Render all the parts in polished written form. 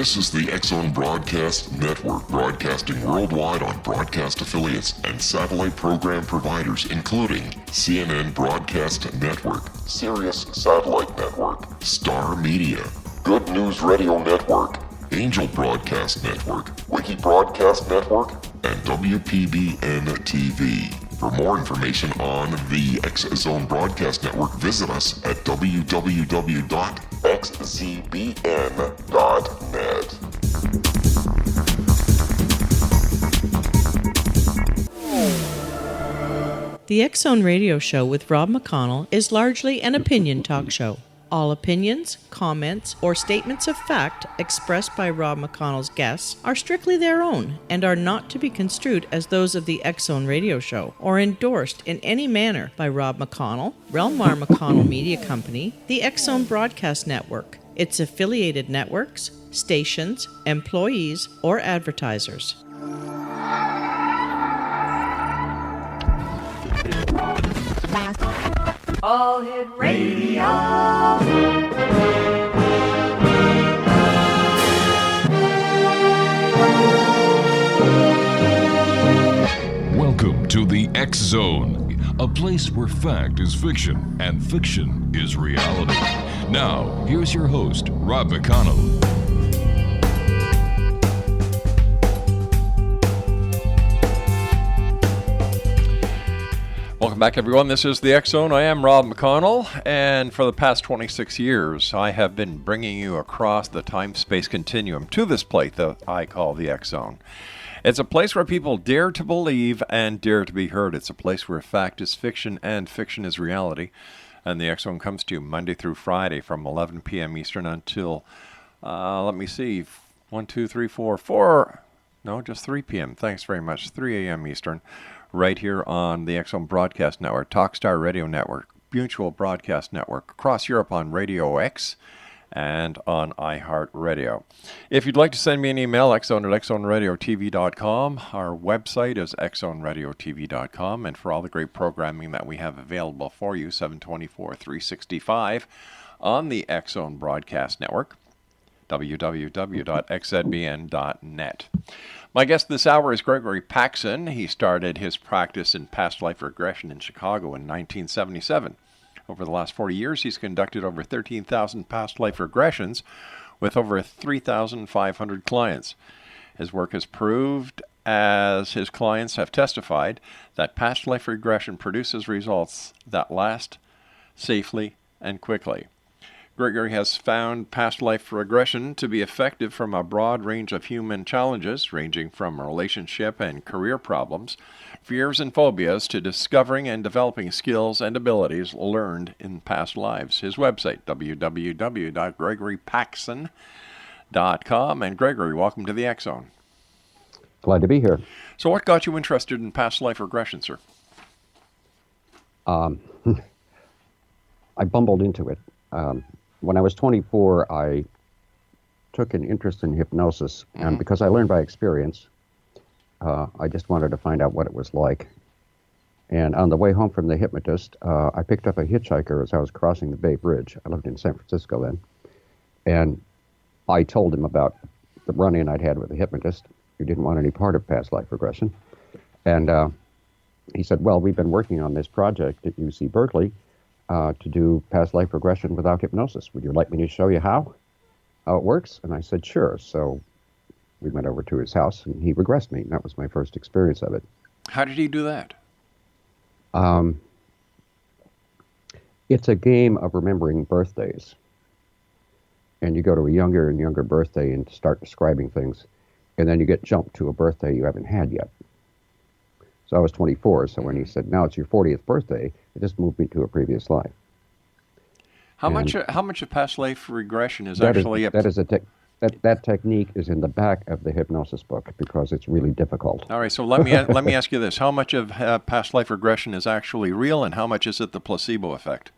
This is the X-Zone Broadcast Network, broadcasting worldwide on broadcast affiliates and satellite program providers, including CNN Broadcast Network, Sirius Satellite Network, Star Media, Good News Radio Network, Angel Broadcast Network, Wiki Broadcast Network, and WPBN TV. For more information on the X-Zone Broadcast Network, visit us at www.xzbn.net. The X-Zone Radio Show with Rob McConnell is largely an opinion talk show. All opinions, comments, or statements of fact expressed by Rob McConnell's guests are strictly their own and are not to be construed as those of the X-Zone Radio Show or endorsed in any manner by Rob McConnell, Relmar McConnell Media Company, the X-Zone Broadcast Network, its affiliated networks, stations, employees, or advertisers. All Hit Radio. Welcome to the X-Zone, a place where fact is fiction and fiction is reality. Now, here's your host, Rob McConnell. Welcome back, everyone. This is the X-Zone. I am Rob McConnell, and for the past 26 years, I have been bringing you across the time-space continuum to this place that I call the X-Zone. It's a place where people dare to believe and dare to be heard. It's a place where fact is fiction and fiction is reality. And the X-Zone comes to you Monday through Friday from 11 p.m. Eastern until, 3 p.m. Thanks very much. 3 a.m. Eastern. Right here on the X-Zone Broadcast Network, Talkstar Radio Network, Mutual Broadcast Network, across Europe on Radio X and on iHeartRadio. If you'd like to send me an email, xzone@xzoneradiotv.com. Our website is xzoneradiotv.com, and for all the great programming that we have available for you, 7/24/365 on the X-Zone Broadcast Network, www.xzbn.net. My guest this hour is Gregory Paxson. He started his practice in past life regression in Chicago in 1977. Over the last 40 years, he's conducted over 13,000 past life regressions with over 3,500 clients. His work has proved, as his clients have testified, that past life regression produces results that last safely and quickly. Gregory has found past life regression to be effective from a broad range of human challenges, ranging from relationship and career problems, fears and phobias, to discovering and developing skills and abilities learned in past lives. His website, www.gregorypaxson.com. And Gregory, welcome to the X-Zone. Glad to be here. So what got you interested in past life regression, sir? I bumbled into it. When I was 24, I took an interest in hypnosis, and because I learned by experience, I just wanted to find out what it was like. And on the way home from the hypnotist, I picked up a hitchhiker as I was crossing the Bay Bridge. I lived in San Francisco then. And I told him about the run-in I'd had with the hypnotist, who didn't want any part of past life regression. And he said, well, we've been working on this project at UC Berkeley to do past life regression without hypnosis. Would you like me to show you how it works? And I said, sure. So we went over to his house, and he regressed me. And that was my first experience of it. How did he do that? It's a game of remembering birthdays. And you go to a younger and younger birthday and start describing things. And then you get jumped to a birthday you haven't had yet. So I was 24, so when he said, now it's your 40th birthday, it just moved me to a previous life. How much of past life regression is that actually... That technique is in the back of the hypnosis book because it's really difficult. All right, so let me ask you this. How much of past life regression is actually real, and how much is it the placebo effect?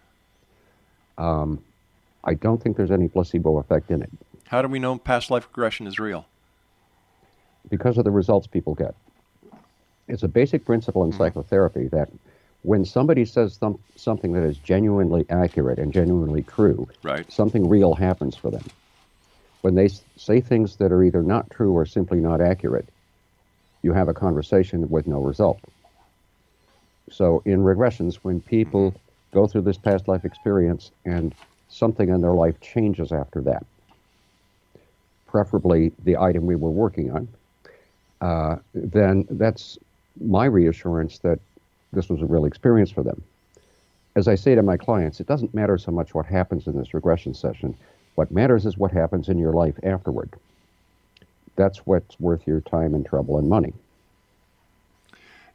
I don't think there's any placebo effect in it. How do we know past life regression is real? Because of the results people get. It's a basic principle in psychotherapy that when somebody says something that is genuinely accurate and genuinely true, right, something real happens for them. when they say things that are either not true or simply not accurate, you have a conversation with no result. So in regressions, when people go through this past life experience and something in their life changes after that, preferably the item we were working on, then that's my reassurance that this was a real experience for them. As I say to my clients, it doesn't matter so much what happens in this regression session. What matters is what happens in your life afterward. That's what's worth your time and trouble and money.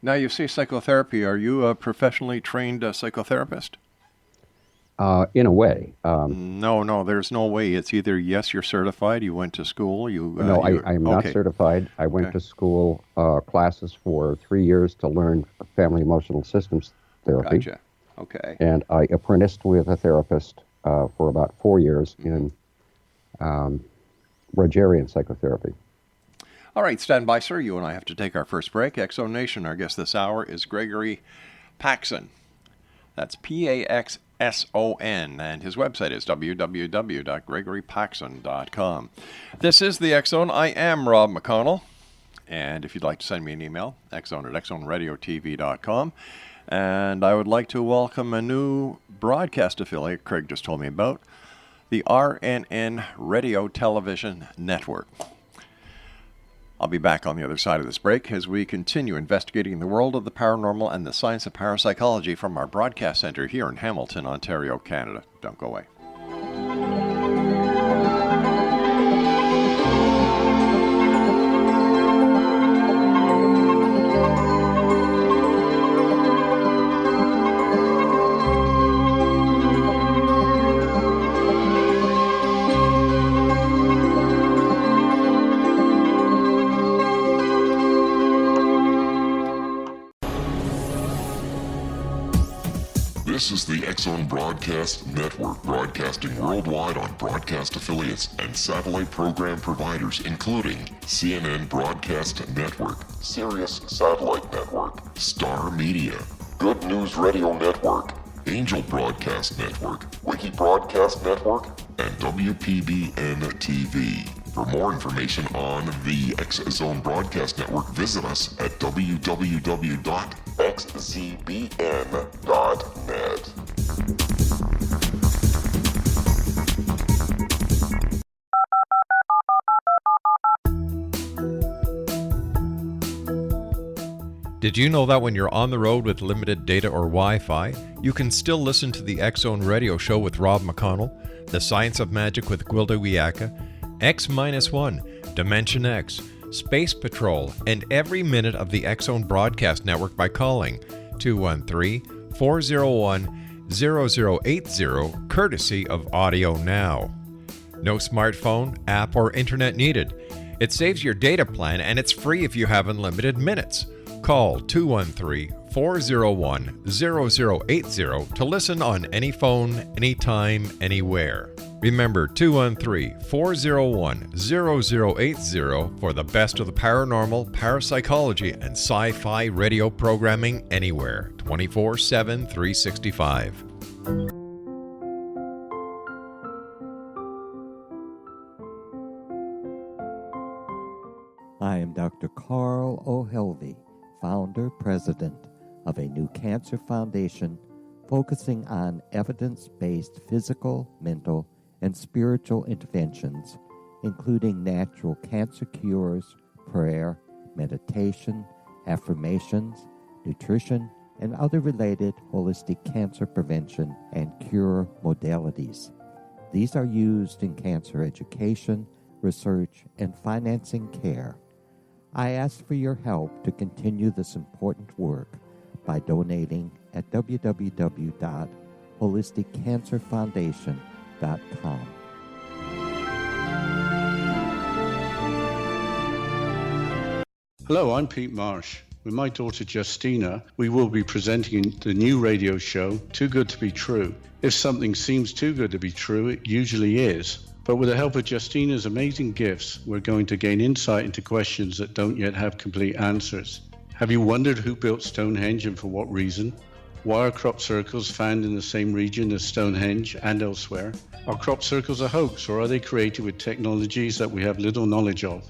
Now, you say psychotherapy. Are you a professionally trained psychotherapist? In a way. No, there's no way. It's either yes, you're certified, you went to school, No, I'm not certified. I went to school classes for 3 years to learn family emotional systems therapy. Gotcha. Okay. And I apprenticed with a therapist for about 4 years in Rogerian psychotherapy. All right, stand by, sir. You and I have to take our first break. Exo Nation, our guest this hour is Gregory Paxson. That's Paxson, and his website is www.gregorypaxson.com. This is the X Zone. I am Rob McConnell, and if you'd like to send me an email, xzone@xzoneradiotv.com. And I would like to welcome a new broadcast affiliate Craig just told me about, the RNN Radio Television Network. I'll be back on the other side of this break as we continue investigating the world of the paranormal and the science of parapsychology from our broadcast center here in Hamilton, Ontario, Canada. Don't go away. This is the X Zone Broadcast Network, broadcasting worldwide on broadcast affiliates and satellite program providers, including CNN Broadcast Network, Sirius Satellite Network, Star Media, Good News Radio Network, Angel Broadcast Network, Wiki Broadcast Network, and WPBN TV. For more information on the X Zone Broadcast Network, visit us at www.xzbn.net. Did you know that when you're on the road with limited data or Wi-Fi, you can still listen to the X Zone Radio Show with Rob McConnell, The Science of Magic with Gwilda Wiyaka, X-1, Dimension X, Space Patrol, and every minute of the X Zone Broadcast Network by calling 213-401-0080, courtesy of Audio Now. No smartphone, app, or internet needed. It saves your data plan and it's free if you have unlimited minutes. Call 213-401-0080 to listen on any phone, anytime, anywhere. Remember 213-401-0080 for the best of the paranormal, parapsychology, and sci-fi radio programming anywhere, 24/7, 365. I am Dr. Carl O'Helvey, founder, president of a new cancer foundation focusing on evidence-based physical, mental, and spiritual interventions, including natural cancer cures, prayer, meditation, affirmations, nutrition, and other related holistic cancer prevention and cure modalities. These are used in cancer education, research, and financing care. I ask for your help to continue this important work by donating at www.holisticcancerfoundation.com. Hello, I'm Pete Marsh. With my daughter Justina, we will be presenting the new radio show, Too Good to Be True. If something seems too good to be true, it usually is. But with the help of Justina's amazing gifts, we're going to gain insight into questions that don't yet have complete answers. Have you wondered who built Stonehenge and for what reason? Why are crop circles found in the same region as Stonehenge and elsewhere? Are crop circles a hoax, or are they created with technologies that we have little knowledge of?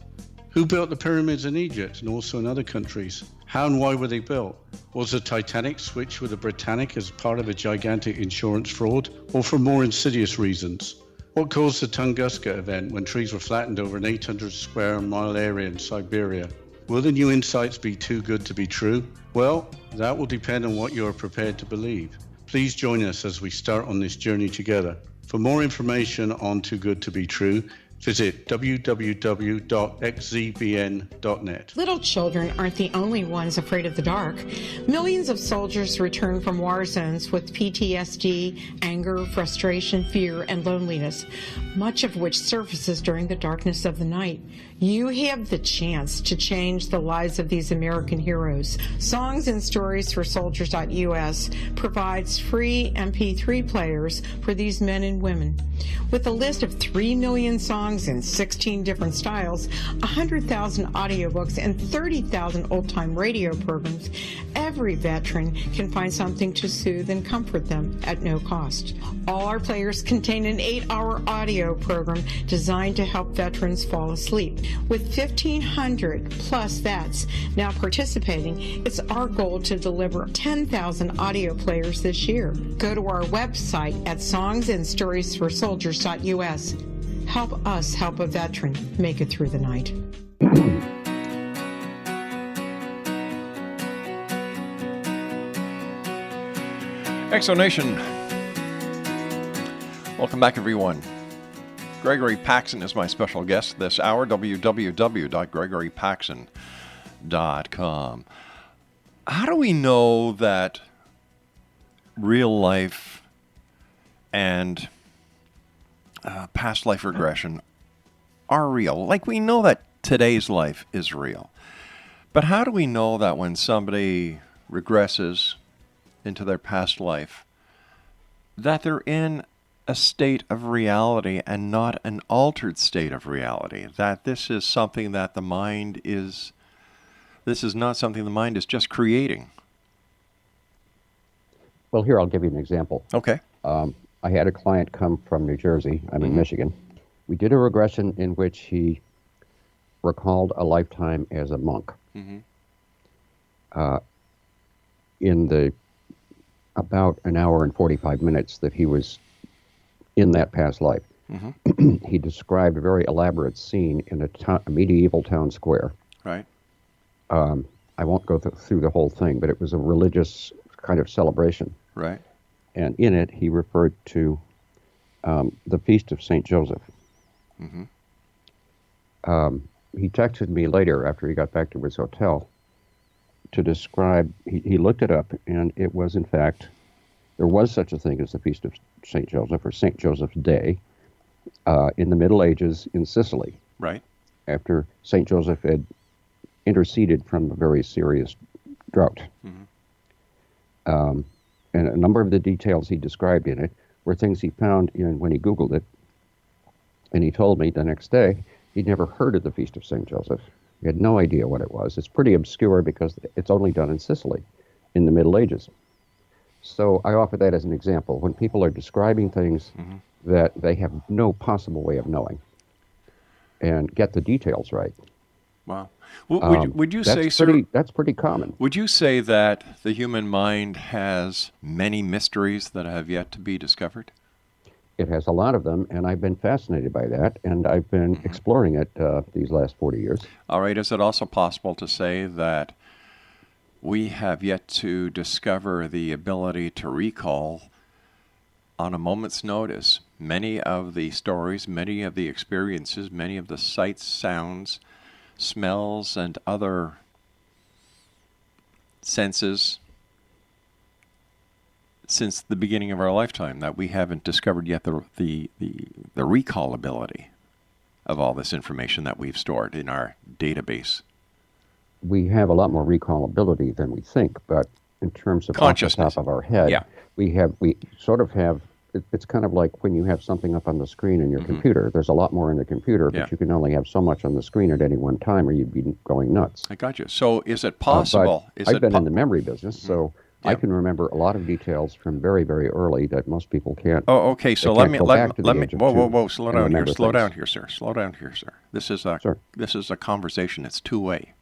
Who built the pyramids in Egypt and also in other countries? How and why were they built? Was the Titanic switched with the Britannic as part of a gigantic insurance fraud, or for more insidious reasons? What caused the Tunguska event when trees were flattened over an 800 square mile area in Siberia? Will the new insights be too good to be true? Well, that will depend on what you are prepared to believe. Please join us as we start on this journey together. For more information on Too Good to Be True, visit www.xzbn.net. Little children aren't the only ones afraid of the dark. Millions of soldiers return from war zones with PTSD, anger, frustration, fear, and loneliness, much of which surfaces during the darkness of the night. You have the chance to change the lives of these American heroes. Songs and Stories for Soldiers.us provides free MP3 players for these men and women. With a list of 3 million songs in 16 different styles, 100,000 audiobooks, and 30,000 old-time radio programs, every veteran can find something to soothe and comfort them at no cost. All our players contain an 8-hour audio program designed to help veterans fall asleep. With 1,500 plus vets now participating, it's our goal to deliver 10,000 audio players this year. Go to our website at songsandstoriesforsoldiers.us. Help us help a veteran make it through the night. Exonation. Welcome back, everyone. Gregory Paxson is my special guest this hour, www.gregorypaxson.com. How do we know that real life and past life regression are real? Like, we know that today's life is real. But how do we know that when somebody regresses into their past life, that they're in a state of reality and not an altered state of reality? That this is something that the mind is, this is not something the mind is just creating? Well, here, I'll give you an example. Okay. I had a client come from New Jersey. I'm in Michigan. We did a regression in which he recalled a lifetime as a monk. In the about an hour and 45 minutes that he was in that past life, he described a very elaborate scene in a medieval town square. Right. I won't go through the whole thing, but it was a religious kind of celebration. Right. And in it, he referred to the Feast of St. Joseph. He texted me later after he got back to his hotel to describe, he looked it up, and it was, in fact, there was such a thing as the Feast of St. Joseph, or St. Joseph's Day, in the Middle Ages in Sicily. Right. After St. Joseph had interceded from a very serious drought. And a number of the details he described in it were things he found when he Googled it. And he told me the next day he'd never heard of the Feast of St. Joseph. He had no idea what it was. It's pretty obscure because it's only done in Sicily in the Middle Ages. So I offer that as an example. When people are describing things that they have no possible way of knowing and get the details right. Wow. Would you say, sir, that's pretty common. Would you say that the human mind has many mysteries that have yet to be discovered? It has a lot of them, and I've been fascinated by that, and I've been exploring it these last 40 years. All right. Is it also possible to say that we have yet to discover the ability to recall on a moment's notice many of the stories, many of the experiences, many of the sights, sounds, smells, and other senses since the beginning of our lifetime, that we haven't discovered yet the recall ability of all this information that we've stored in our database? We have a lot more recallability than we think, but in terms of off the top of our head, we sort of have, it's kind of like when you have something up on the screen in your computer. There's a lot more in the computer, but you can only have so much on the screen at any one time or you'd be going nuts. I got you. So is it possible? I've been in the memory business, so I can remember a lot of details from very, very early that most people can't. Oh, okay. So whoa, slow down here. Slow down here, sir. Slow down here, sir. This is a conversation. It's two-way.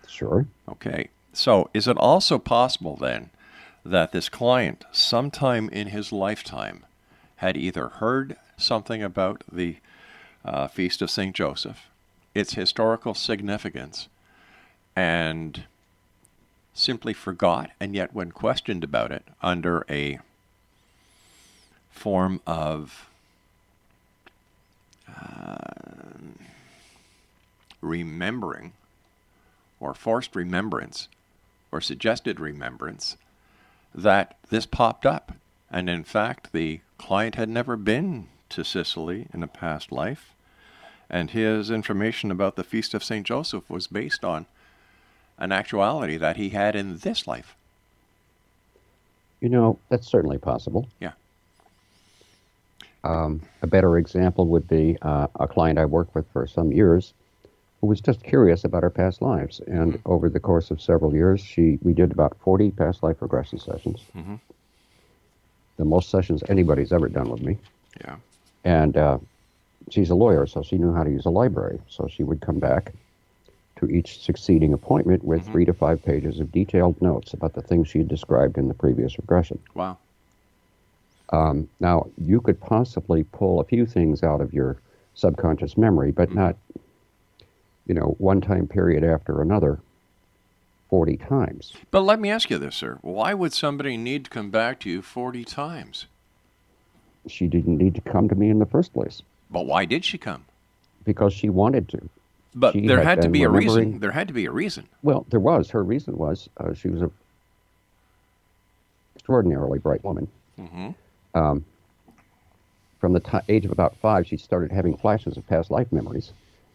Sure. Okay. So is it also possible then that this client, sometime in his lifetime, had either heard something about the Feast of St. Joseph, its historical significance, and simply forgot, and yet when questioned about it under a form of remembering or forced remembrance or suggested remembrance, that this popped up. And in fact, the client had never been to Sicily in a past life, and his information about the Feast of St. Joseph was based on an actuality that he had in this life. You know, that's certainly possible. Yeah. A better example would be a client I worked with for some years who was just curious about her past lives. And over the course of several years, we did about 40 past life regression sessions. Mm-hmm. The most sessions anybody's ever done with me. Yeah. And she's a lawyer, so she knew how to use a library. So she would come back to each succeeding appointment with 3 to 5 pages of detailed notes about the things she had described in the previous regression. Wow. Now, you could possibly pull a few things out of your subconscious memory, but not, one time period after another 40 times. But let me ask you this, sir. Why would somebody need to come back to you 40 times? She didn't need to come to me in the first place. But why did she come? Because she wanted to. But there had to be a reason. There had to be a reason. Well, there was. Her reason was she was an extraordinarily bright woman. Mm-hmm. From the age of about 5, she started having flashes of past life memories,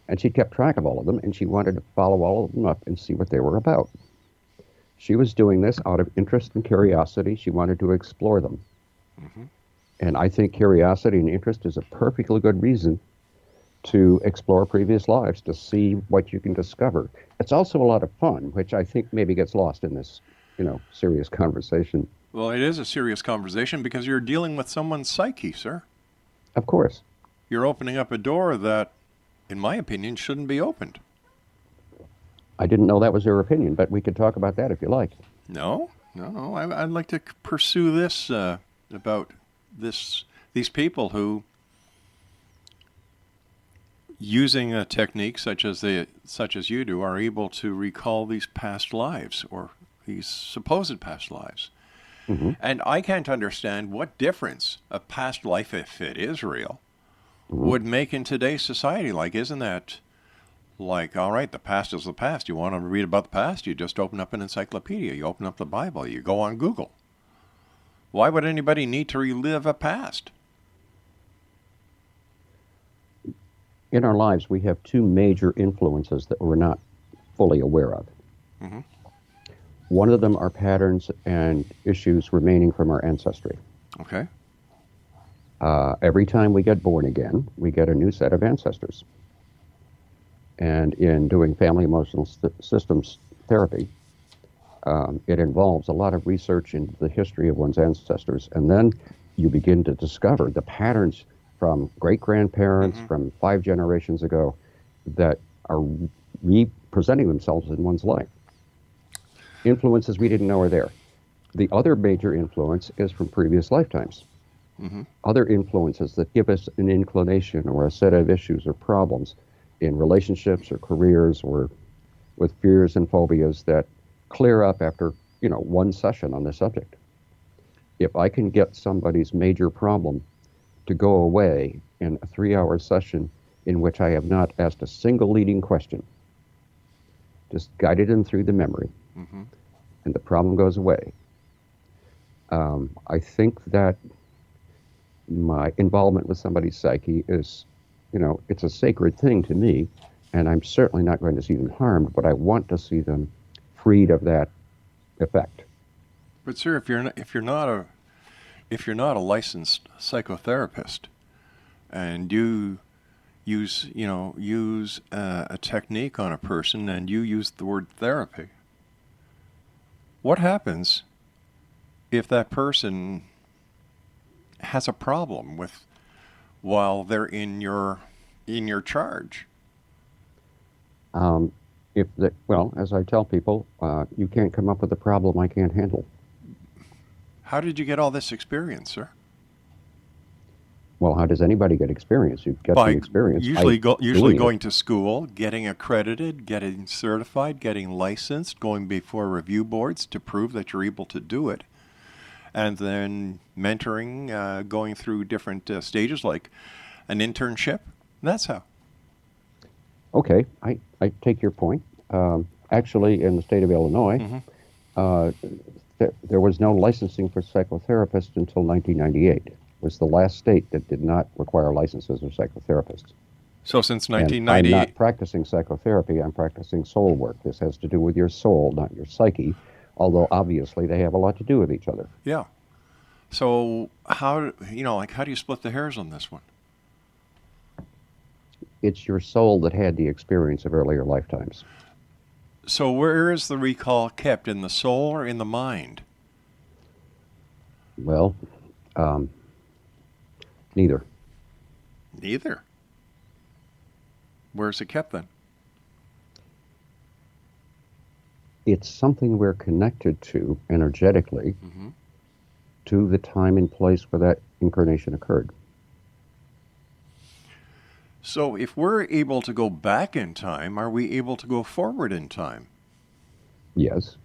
and she kept track of all of them, and she wanted to follow all of them up and see what they were about. She was doing this out of interest and curiosity. She wanted to explore them. Mm-hmm. And I think curiosity and interest is a perfectly good reason to explore previous lives, to see what you can discover. It's also a lot of fun, which I think maybe gets lost in this, serious conversation. Well, it is a serious conversation because you're dealing with someone's psyche, sir. Of course. You're opening up a door that, in my opinion, shouldn't be opened. I didn't know that was your opinion, but we could talk about that if you like. No. I'd like to pursue this about these people who, using a technique such as you do, are able to recall these past lives or these supposed past lives. Mm-hmm. And I can't understand what difference a past life, if it is real, would make in today's society. Isn't that all right, the past is the past. You want to read about the past, you just open up an encyclopedia, you open up the Bible, you go on Google. Why would anybody need to relive a past? In our lives, we have 2 major influences that we're not fully aware of. Mm-hmm. One of them are patterns and issues remaining from our ancestry. Okay. Every time we get born again, we get a new set of ancestors. And in doing family emotional systems therapy, it involves a lot of research into the history of one's ancestors. And then you begin to discover the patterns from great-grandparents, from 5 generations ago, that are representing themselves in one's life. Influences we didn't know are there. The other major influence is from previous lifetimes. Mm-hmm. Other influences that give us an inclination or a set of issues or problems in relationships or careers or with fears and phobias that clear up after, one session on the subject. If I can get somebody's major problem to go away in a 3-hour session in which I have not asked a single leading question, just guided them through the memory, and the problem goes away. I think that my involvement with somebody's psyche is, it's a sacred thing to me, and I'm certainly not going to see them harmed, but I want to see them freed of that effect. But sir, if you're not a licensed psychotherapist, and you use a technique on a person, and you use the word therapy, what happens if that person has a problem with while they're in your charge? Well, as I tell people, you can't come up with a problem I can't handle. How did you get all this experience, sir? Well, how does anybody get experience? You get the experience. Usually going to school, getting accredited, getting certified, getting licensed, going before review boards to prove that you're able to do it, and then mentoring, going through different stages like an internship. That's how. Okay, I take your point. Actually, in the state of Illinois, there was no licensing for psychotherapists until 1998. Was the last state that did not require licenses of psychotherapists. So since And 1998, I'm not practicing psychotherapy, I'm practicing soul work. This has to do with your soul, not your psyche, although obviously they have a lot to do with each other. yeah. So how do you split the hairs on this one? It's your soul that had the experience of earlier lifetimes. So where is the recall kept, in the soul or in the mind? Well, neither. Neither. Where's it kept then? It's something we're connected to energetically to the time and place where that incarnation occurred. So if we're able to go back in time, are we able to go forward in time? Yes.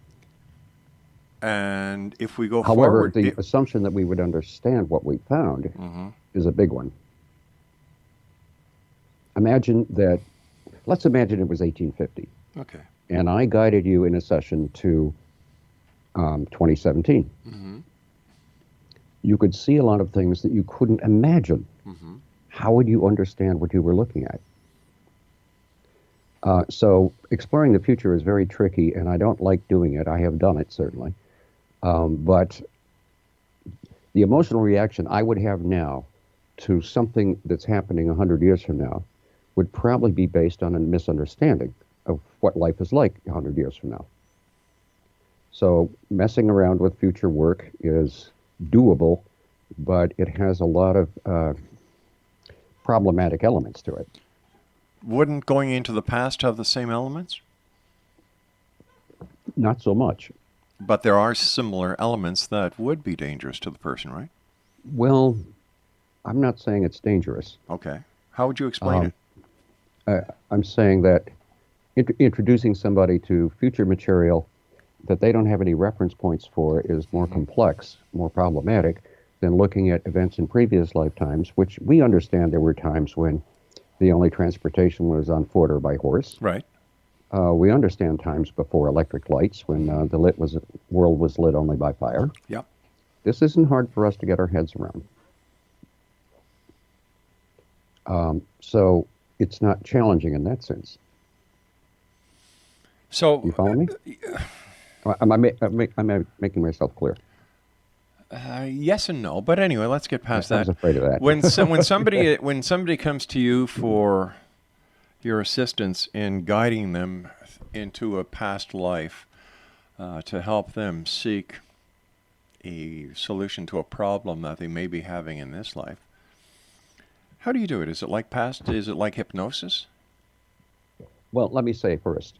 And if we go However, forward... the assumption that we would understand what we found is a big one. Let's imagine it was 1850. Okay. And I guided you in a session to 2017. You could see a lot of things that you couldn't imagine. How would you understand what you were looking at? So exploring the future is very tricky, and I don't like doing it. I have done it, certainly. But the emotional reaction I would have now to something that's happening 100 years from now would probably be based on a misunderstanding of what life is like 100 years from now. So messing around with future work is doable, but it has a lot of problematic elements to it. Wouldn't going into the past have the same elements? Not so much. But there are similar elements that would be dangerous to the person, right? Well, I'm not saying it's dangerous. Okay. How would you explain it? I'm saying that introducing somebody to future material that they don't have any reference points for is more complex, more problematic than looking at events in previous lifetimes, which we understand there were times when the only transportation was on foot or by horse. Right. We understand times before electric lights when the world was lit only by fire. Yep. This isn't hard for us to get our heads around. So it's not challenging in that sense. So you follow me? Am I making myself clear? Yes and no, but anyway, let's get past that. I was afraid of that. When somebody comes to you for your assistance in guiding them into a past life to help them seek a solution to a problem that they may be having in this life, how do you do it? Is it like hypnosis? Well, let me say first,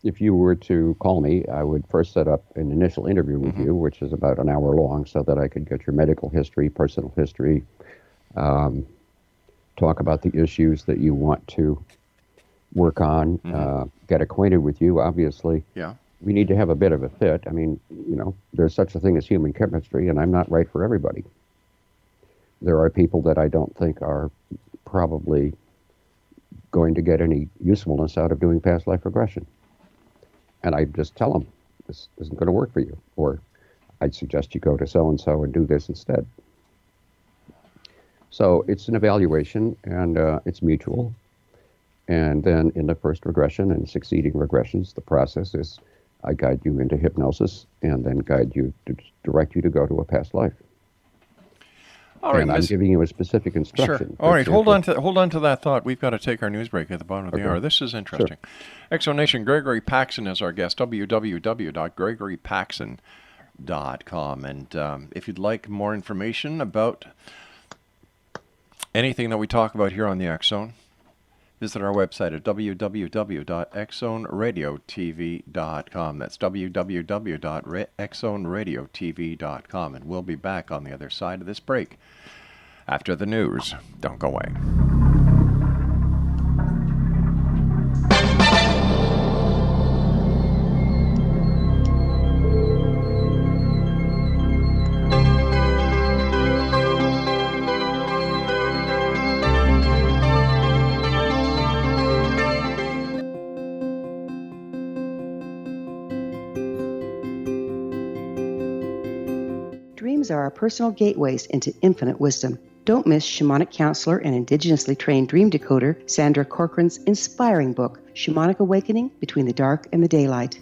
if you were to call me, I would first set up an initial interview with you, which is about an hour long, so that I could get your medical history, personal history, talk about the issues that you want to work on, get acquainted with you, obviously. Yeah. We need to have a bit of a fit. I mean, there's such a thing as human chemistry, and I'm not right for everybody. There are people that I don't think are probably going to get any usefulness out of doing past life regression. And I just tell them, this isn't going to work for you. Or I'd suggest you go to so-and-so and do this instead. So it's an evaluation, and it's mutual. And then in the first regression and succeeding regressions, the process is I guide you into hypnosis and then direct you to go to a past life. All right, and I'm giving you a specific instruction. Sure. All right, hold on to that thought. We've got to take our news break at the bottom of the hour. This is interesting. Sure. Exonation, Gregory Paxson is our guest, www.gregorypaxson, xzbn.com. And if you'd like more information about anything that we talk about here on the X Zone, visit our website at www.xzoneradiotv.com. That's www.xzoneradiotv.com. And we'll be back on the other side of this break after the news. Don't go away. Dreams are our personal gateways into infinite wisdom. Don't miss shamanic counselor and indigenously trained dream decoder Sandra Corcoran's inspiring book, Shamanic Awakening Between the Dark and the Daylight.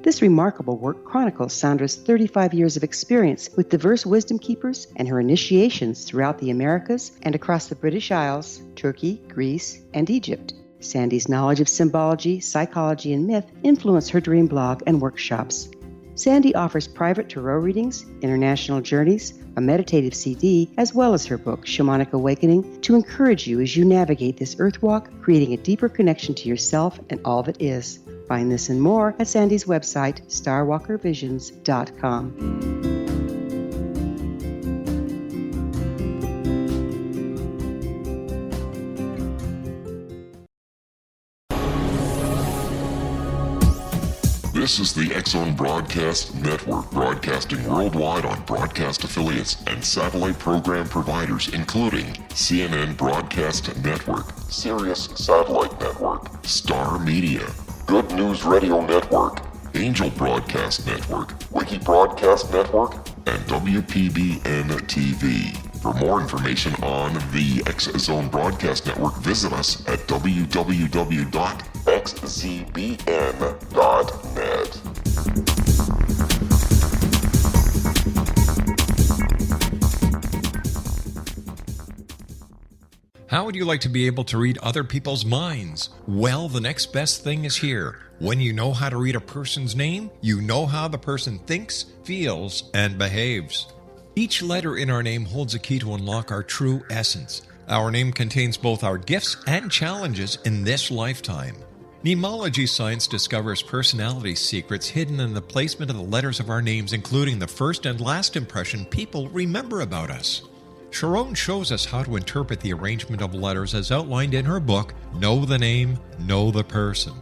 This remarkable work chronicles Sandra's 35 years of experience with diverse wisdom keepers and her initiations throughout the Americas and across the British Isles, Turkey, Greece, and Egypt. Sandy's knowledge of symbology, psychology, and myth influence her dream blog and workshops. Sandy offers private tarot readings, international journeys, a meditative CD, as well as her book, Shamanic Awakening, to encourage you as you navigate this earthwalk, creating a deeper connection to yourself and all that is. Find this and more at Sandy's website, starwalkervisions.com. This is the X Zone Broadcast Network, broadcasting worldwide on broadcast affiliates and satellite program providers, including CNN Broadcast Network, Sirius Satellite Network, Star Media, Good News Radio Network, Angel Broadcast Network, Wiki Broadcast Network, and WPBN TV. For more information on the X Zone Broadcast Network, visit us at www.xzbn.net. How would you like to be able to read other people's minds? Well, the next best thing is here. When you know how to read a person's name, you know how the person thinks, feels, and behaves. Each letter in our name holds a key to unlock our true essence. Our name contains both our gifts and challenges in this lifetime. Mnemology science discovers personality secrets hidden in the placement of the letters of our names, including the first and last impression people remember about us. Sharon shows us how to interpret the arrangement of letters as outlined in her book, Know the Name, Know the Person.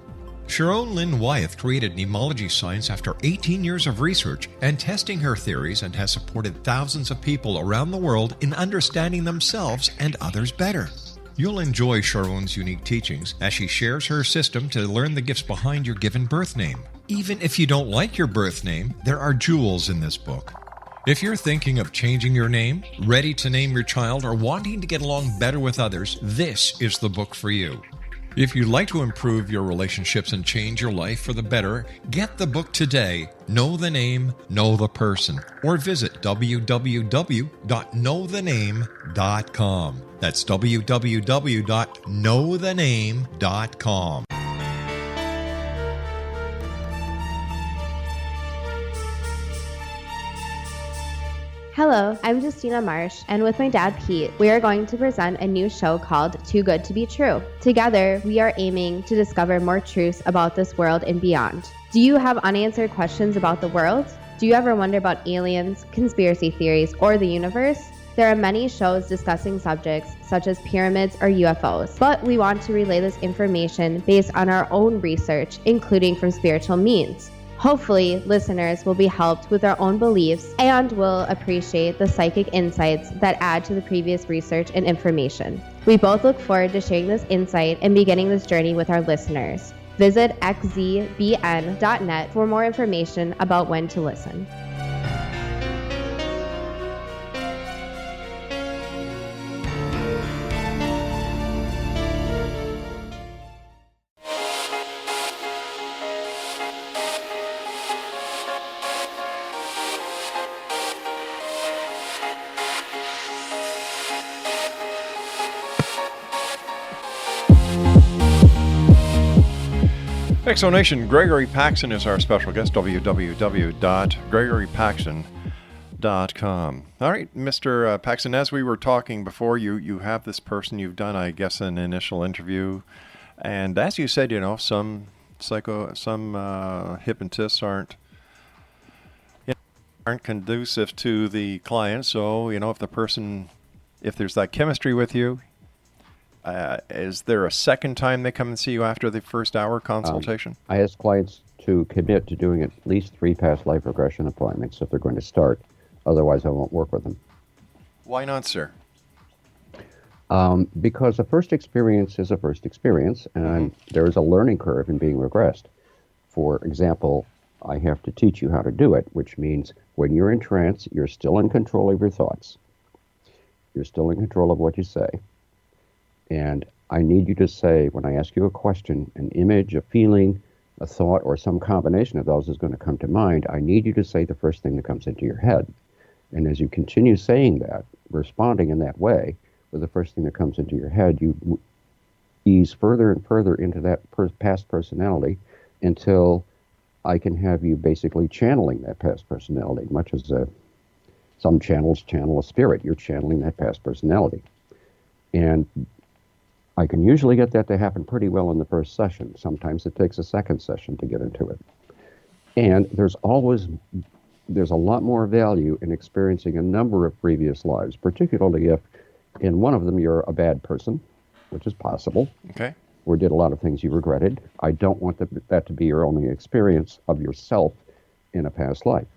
Sharon Lynn Wyeth created mnemology science after 18 years of research and testing her theories, and has supported thousands of people around the world in understanding themselves and others better. You'll enjoy Sharon's unique teachings as she shares her system to learn the gifts behind your given birth name. Even if you don't like your birth name, there are jewels in this book. If you're thinking of changing your name, ready to name your child, or wanting to get along better with others, this is the book for you. If you'd like to improve your relationships and change your life for the better, get the book today, Know the Name, Know the Person, or visit www.knowthename.com. That's www.knowthename.com. Hello, I'm Justina Marsh, and with my dad Pete, we are going to present a new show called Too Good to Be True. Together, we are aiming to discover more truths about this world and beyond. Do you have unanswered questions about the world? Do you ever wonder about aliens, conspiracy theories, or the universe? There are many shows discussing subjects such as pyramids or UFOs, but we want to relay this information based on our own research, including from spiritual means. Hopefully, listeners will be helped with their own beliefs and will appreciate the psychic insights that add to the previous research and information. We both look forward to sharing this insight and beginning this journey with our listeners. Visit xzbn.net for more information about when to listen. Exonation, Gregory Paxson is our special guest, www.gregorypaxson.com. All right, Mr. Paxson, as we were talking before, you have this person you've done, I guess, an initial interview. And as you said, some hypnotists aren't conducive to the client. So, if there's that chemistry with you, is there a second time they come and see you after the first hour consultation? I ask clients to commit to doing at least 3 past life regression appointments if they're going to start. Otherwise, I won't work with them. Why not, sir? Because a first experience is a first experience, and there is a learning curve in being regressed. For example, I have to teach you how to do it, which means when you're in trance, you're still in control of your thoughts. You're still in control of what you say. And I need you to say, when I ask you a question, an image, a feeling, a thought, or some combination of those is going to come to mind. I need you to say the first thing that comes into your head. And as you continue saying that, responding in that way, with the first thing that comes into your head, you ease further and further into that past personality until I can have you basically channeling that past personality, much as some channels channel a spirit. You're channeling that past personality. And I can usually get that to happen pretty well in the first session. Sometimes it takes a second session to get into it. And there's a lot more value in experiencing a number of previous lives, particularly if in one of them you're a bad person, which is possible. Okay. Or did a lot of things you regretted. I don't want that to be your only experience of yourself in a past life.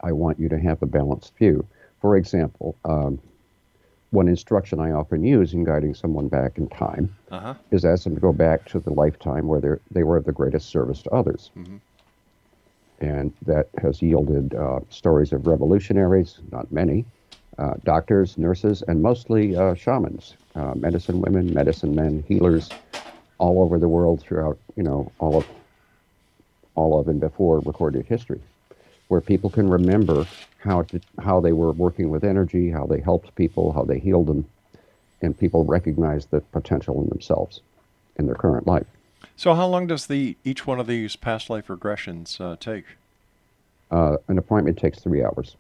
I want you to have a balanced view. For example, one instruction I often use in guiding someone back in time is ask them to go back to the lifetime where they were of the greatest service to others. Mm-hmm. And that has yielded stories of revolutionaries, not many, doctors, nurses, and mostly shamans, medicine women, medicine men, healers, all over the world throughout, all of and before recorded history, where people can remember how they were working with energy, how they helped people, how they healed them, and people recognize the potential in themselves in their current life. So how long does each one of these past life regressions take? An appointment takes 3 hours.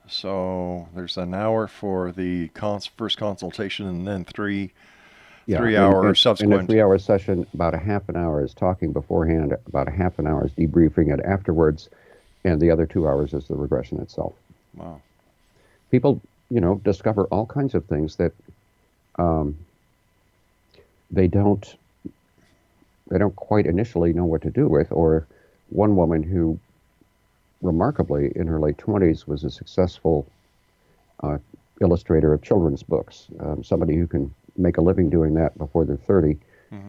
So there's an hour for the first consultation, and then three hour subsequent. In a 3 hour session, about a half an hour is talking beforehand, about a half an hour is debriefing it afterwards, and the other 2 hours is the regression itself. Wow. People, discover all kinds of things that they don't quite initially know what to do with. Or one woman who, remarkably, in her late 20s, was a successful illustrator of children's books. Somebody who can make a living doing that before they're 30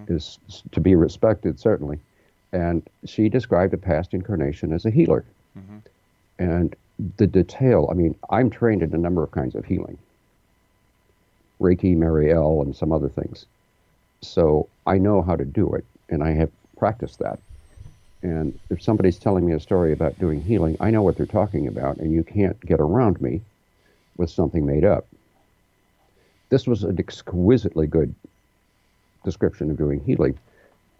is to be respected, certainly. And she described a past incarnation as a healer. Mm-hmm. And the detail, I'm trained in a number of kinds of healing. Reiki, Marielle, and some other things. So I know how to do it, and I have practiced that. And if somebody's telling me a story about doing healing, I know what they're talking about, and you can't get around me with something made up. This was an exquisitely good description of doing healing.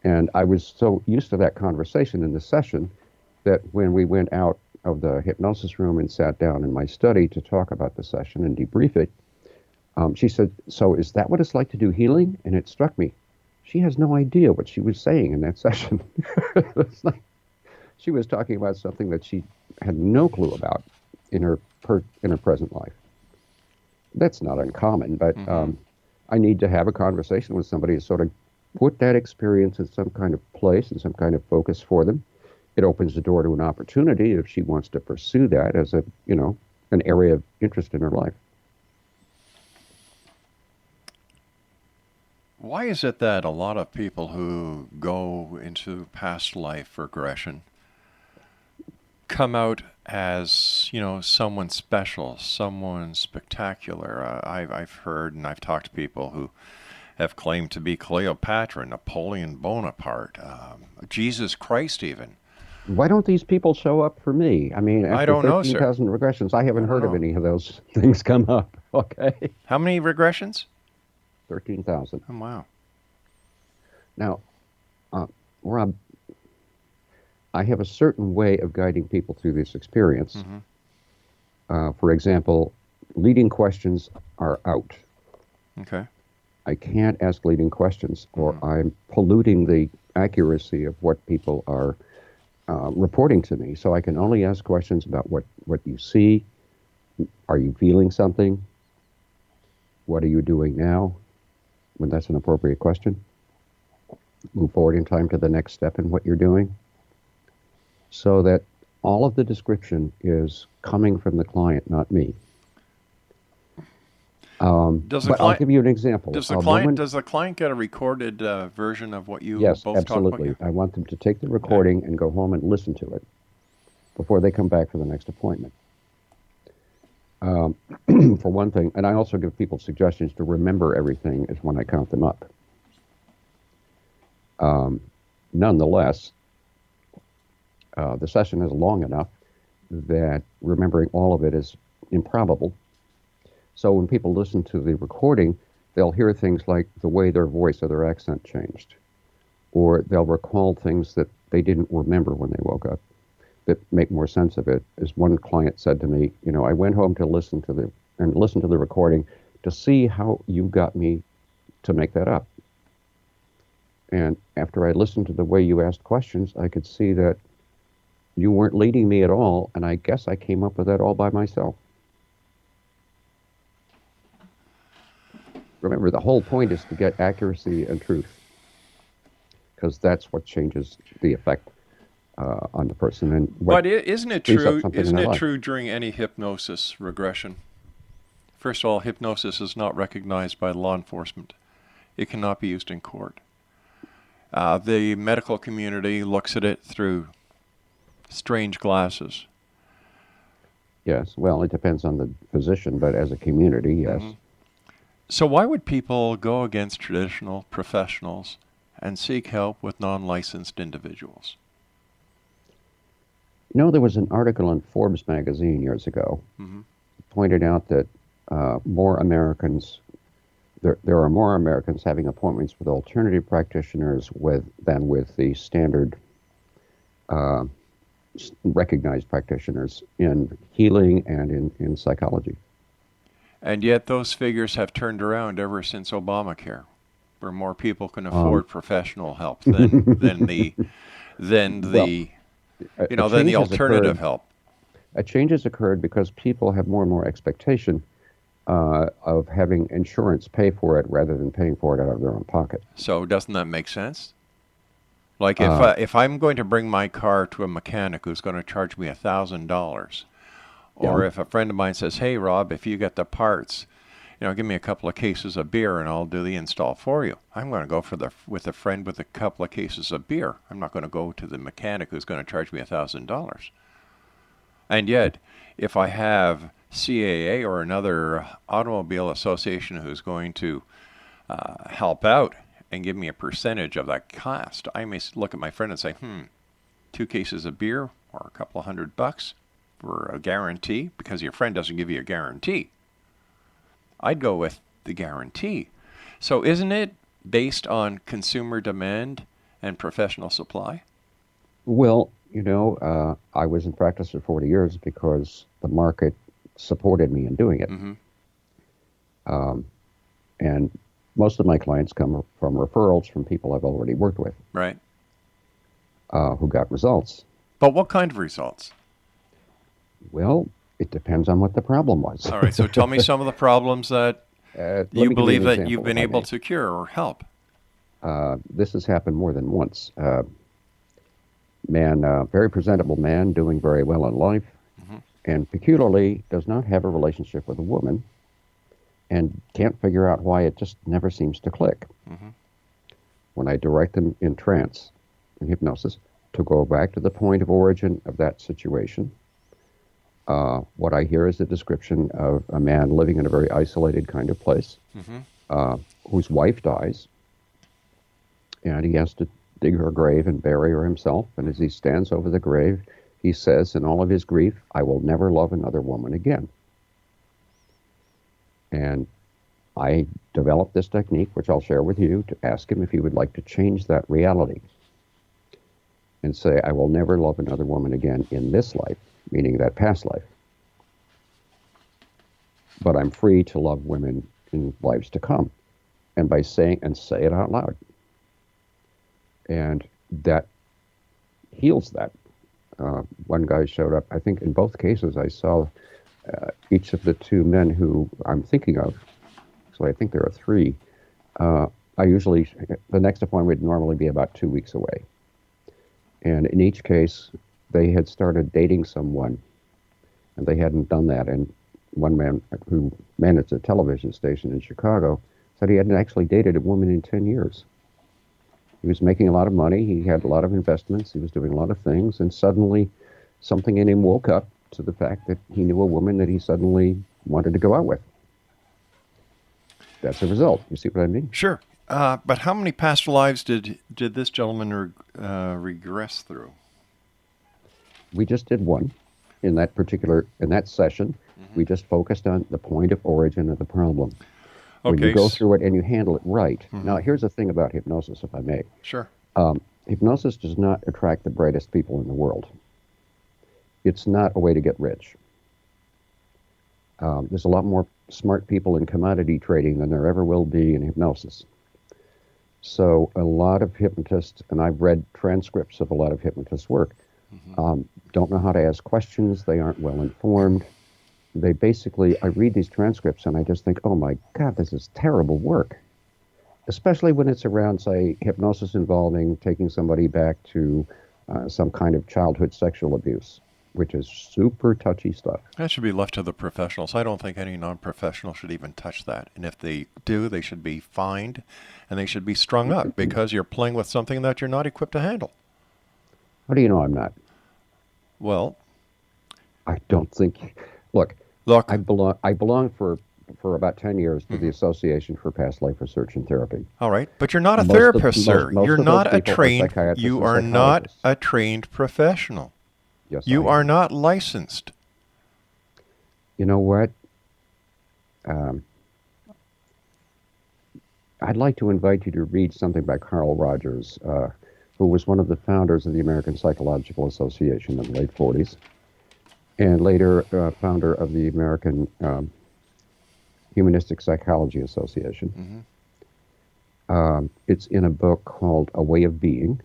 And I was so used to that conversation in the session that when we went out of the hypnosis room and sat down in my study to talk about the session and debrief it, she said, "So is that what it's like to do healing?" And it struck me. She has no idea what she was saying in that session. It's like she was talking about something that she had no clue about in her present life. That's not uncommon, but I need to have a conversation with somebody to sort of put that experience in some kind of place and some kind of focus for them. It opens the door to an opportunity if she wants to pursue that as an area of interest in her life. Why is it that a lot of people who go into past life regression come out as, someone special, someone spectacular? I've heard and I've talked to people who have claimed to be Cleopatra, Napoleon Bonaparte, Jesus Christ even. Why don't these people show up for me? After I don't know, sir. 13,000 regressions, I haven't heard of any of those things come up. Okay. How many regressions? 13,000. Oh, wow. Now, Rob, I have a certain way of guiding people through this experience. For example, leading questions are out. Okay. I can't ask leading questions, or I'm polluting the accuracy of what people are reporting to me. So I can only ask questions about what you see. Are you feeling something? What are you doing now? When that's an appropriate question. Move forward in time to the next step in what you're doing. So that all of the description is coming from the client, not me. But I'll give you an example. Does the client get a recorded version of what you yes, both absolutely. talk about? I want them to take the recording and go home and listen to it before they come back for the next appointment. For one thing, and I also give people suggestions to remember everything is when I count them up. Nonetheless, the session is long enough that remembering all of it is improbable. So when people listen to the recording, they'll hear things like the way their voice or their accent changed, or they'll recall things that they didn't remember when they woke up that make more sense of it. As one client said to me, I went home to listen to the recording to see how you got me to make that up. And after I listened to the way you asked questions, I could see that you weren't leading me at all, and I guess I came up with that all by myself. Remember, the whole point is to get accuracy and truth, because that's what changes the effect on the person. And but isn't it true? Isn't it true during any hypnosis regression? First of all, hypnosis is not recognized by law enforcement. It cannot be used in court. The medical community looks at it through strange glasses. Yes, well, it depends on the physician, but as a community, yes. So why would people go against traditional professionals and seek help with non-licensed individuals? There was an article in Forbes magazine years ago pointed out that more Americans, there are more Americans having appointments with alternative practitioners than with the standard recognized practitioners in healing and in psychology. And yet those figures have turned around ever since Obamacare, where more people can afford professional help than the alternative help. A change has occurred because people have more and more expectation of having insurance pay for it rather than paying for it out of their own pocket. So doesn't that make sense? Like if I'm going to bring my car to a mechanic who's going to charge me $1,000, or if a friend of mine says, "Hey, Rob, if you get the parts, give me a couple of cases of beer and I'll do the install for you," I'm going to go with a friend with a couple of cases of beer. I'm not going to go to the mechanic who's going to charge me $1,000. And yet, if I have CAA or another automobile association who's going to help out and give me a percentage of that cost, I may look at my friend and say, 2 cases of beer or a couple of $100 for a guarantee, because your friend doesn't give you a guarantee. I'd go with the guarantee. So isn't it based on consumer demand and professional supply? Well, I was in practice for 40 years because the market supported me in doing it. And most of my clients come from referrals from people I've already worked with. Right. Who got results. But what kind of results? Well, it depends on what the problem was. All right, so tell me some of the problems that you believe that you've been able to cure or help. This has happened more than once. Very presentable man, doing very well in life, and peculiarly does not have a relationship with a woman, and can't figure out why it just never seems to click. When I direct them in trance, in hypnosis, to go back to the point of origin of that situation, what I hear is a description of a man living in a very isolated kind of place, whose wife dies, and he has to dig her grave and bury her himself. And as he stands over the grave, he says in all of his grief, "I will never love another woman again." And I developed this technique, which I'll share with you, to ask him if he would like to change that reality. and say, I will never love another woman again in this life, meaning that past life. But I'm free to love women in lives to come. And by saying, and say it out loud. And that heals that. One guy showed up, I think in both cases I saw each of the two men who I'm thinking of, so I think there are three, the next appointment would normally be about 2 weeks away. And in each case, they had started dating someone, and they hadn't done that. And one man who managed a television station in Chicago said he hadn't actually dated a woman in 10 years. He was making a lot of money, he had a lot of investments, he was doing a lot of things, and suddenly something in him woke up to the fact that he knew a woman that he suddenly wanted to go out with. That's the result. You see what I mean? Sure. But how many past lives did this gentleman regress through? We just did one in that session. Mm-hmm. We just focused on the point of origin of the problem. When you go through it and you handle it right. Mm-hmm. Now, here's the thing about hypnosis, if I may. Sure. Hypnosis does not attract the brightest people in the world. It's not a way to get rich. There's a lot more smart people in commodity trading than there ever will be in hypnosis. So a lot of hypnotists, and I've read transcripts of a lot of hypnotists' work, don't know how to ask questions. They aren't well informed. They basically, I read these transcripts and I just think, oh my God, this is terrible work. Especially when it's around, say, hypnosis involving taking somebody back to some kind of childhood sexual abuse, which is super touchy stuff. That should be left to the professionals. I don't think any non-professional should even touch that. And if they do, they should be fined and they should be strung up because you're playing with something that you're not equipped to handle. How do you know I'm not? Well, I don't think... Look, I belong for about 10 years to the Association for Past Life Research and Therapy. All right, but you're not a therapist, sir. You're not a trained. You are not a trained professional. Yes, you are not licensed. You know what? I'd like to invite you to read something by Carl Rogers, who was one of the founders of the American Psychological Association in the late 40s. And later founder of the American Humanistic Psychology Association. Mm-hmm. It's in a book called A Way of Being.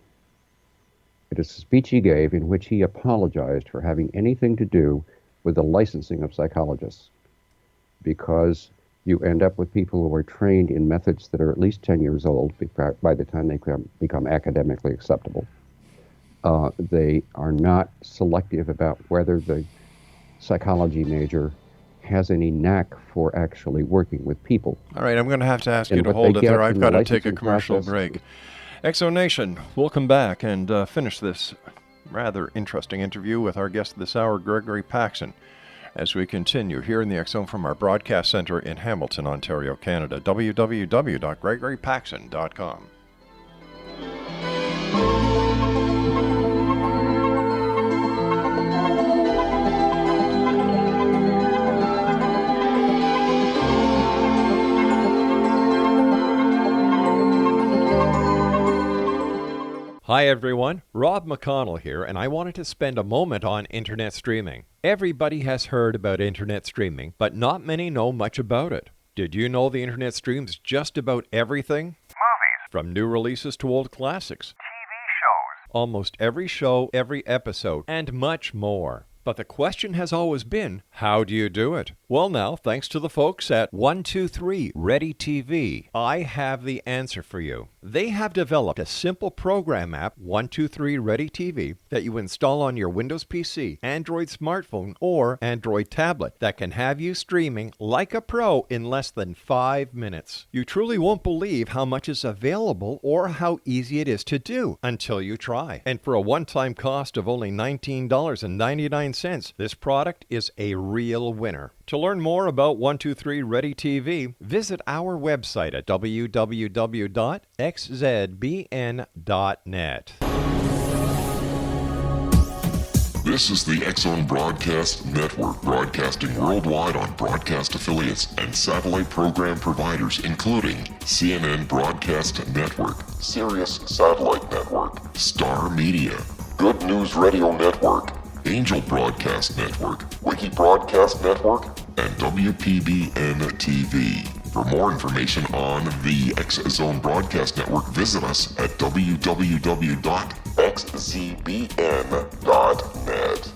It is a speech he gave in which he apologized for having anything to do with the licensing of psychologists, because you end up with people who are trained in methods that are at least 10 years old by the time they become academically acceptable. They are not selective about whether the psychology major has any knack for actually working with people. All right, I'm going to have to ask you to hold it there. I've got to take a commercial break. Exo Nation, we'll come back and finish this rather interesting interview with our guest this hour, Gregory Paxson, as we continue here in the X Zone from our broadcast center in Hamilton, Ontario, Canada. www.gregorypaxson.com. Hi everyone, Rob McConnell here, and I wanted to spend a moment on internet streaming. Everybody has heard about internet streaming, but not many know much about it. Did you know the internet streams just about everything? Movies. From new releases to old classics. TV shows. Almost every show, every episode, and much more. But the question has always been, how do you do it? Well now, thanks to the folks at 123 Ready TV, I have the answer for you. They have developed a simple program app, 123 Ready TV, that you install on your Windows PC, Android smartphone, or Android tablet that can have you streaming like a pro in less than 5 minutes. You truly won't believe how much is available or how easy it is to do until you try. And for a one-time cost of only $19.99, this product is a real winner. To learn more about 123 Ready TV, visit our website at www.xzbn.net. This is the X Zone Broadcast Network, broadcasting worldwide on broadcast affiliates and satellite program providers, including CNN Broadcast Network, Sirius Satellite Network, Star Media, Good News Radio Network, Angel Broadcast Network, Wiki Broadcast Network, and WPBN TV. For more information on the X Zone Broadcast Network, visit us at www.xzbn.net.